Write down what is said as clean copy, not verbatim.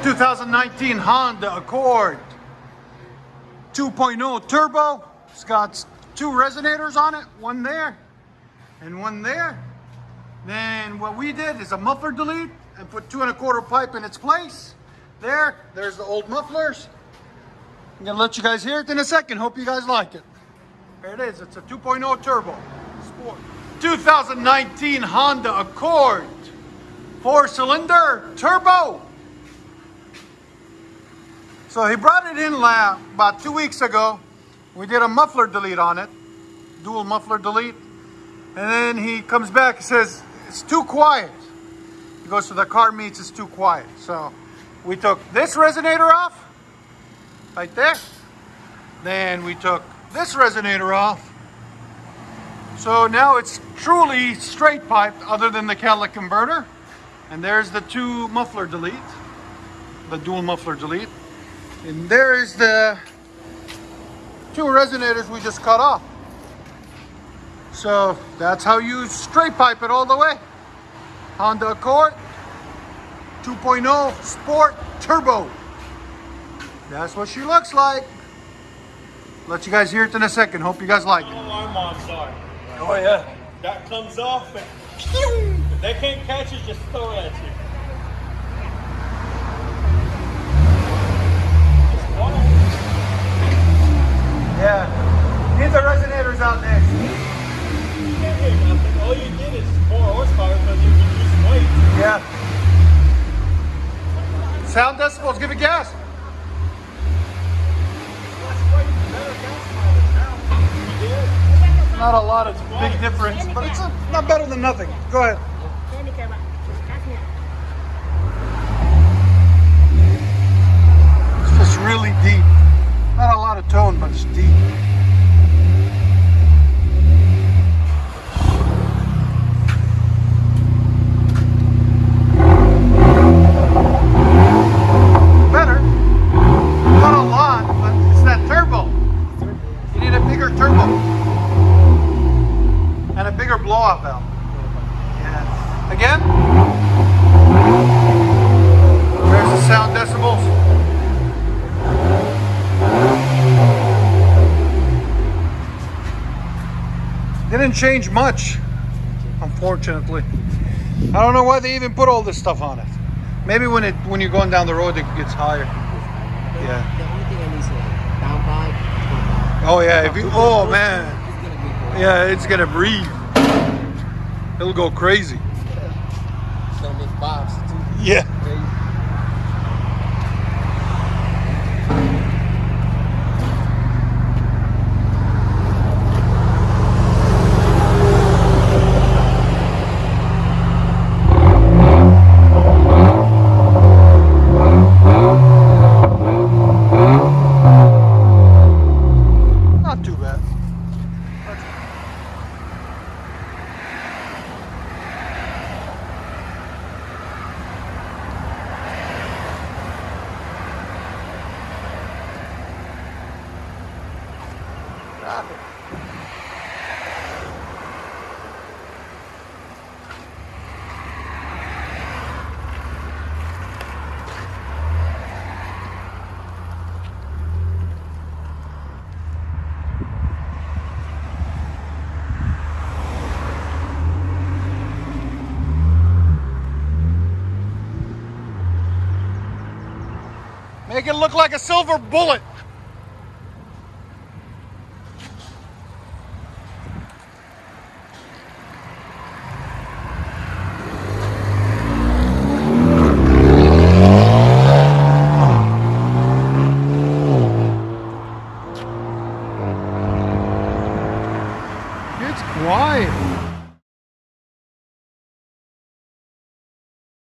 2019 Honda Accord 2.0 turbo. It's got two resonators on it, one there and one there. Then what we did is a muffler delete and put 2 1/4 pipe in its place. There's the old mufflers. I'm gonna let you guys hear it in a second. Hope you guys like it. There it is. It's a 2.0 turbo sport. 2019 Honda Accord 4-cylinder turbo. So he brought it in about 2 weeks ago. We did a muffler delete on it, dual muffler delete. And then he comes back and says, it's too quiet. He goes to the car meets, it's too quiet. So we took this resonator off, right there. Then we took this resonator off. So now it's truly straight piped other than the catalytic converter. And there's the two muffler delete, the dual muffler delete. And there's the two resonators we just cut off. So that's how you straight pipe it all the way. Honda Accord 2.0 Sport Turbo. That's what she looks like. Let you guys hear it in a second. Hope you guys like it. Alarm on, sorry. Oh yeah. That comes off and if they can't catch it, just throw it at you. Yeah. Need the resonators out next. You can't hear nothing. All you did is 4 horsepower because you reduced weight. Yeah. Sound decibels, give it gas. That's quite better gas mileage now. You did. Not a lot of big difference, but it's not better than nothing. Go ahead. It's just really deep. Not a lot of tone, but it's deep. Better. Not a lot, but it's that turbo. You need a bigger turbo. And a bigger blow-off valve. Yeah. Again. There's the sound decibels. Didn't change much, unfortunately. I don't know why they even put all this stuff on it. Maybe when you're going down the road, it gets higher. Yeah. The only thing I need is down vibe. Oh yeah. If you, oh man. Yeah, it's gonna breathe. It'll go crazy. It's gonna make bobs too. Yeah. Not too bad. Make it look like a silver bullet. It's quiet.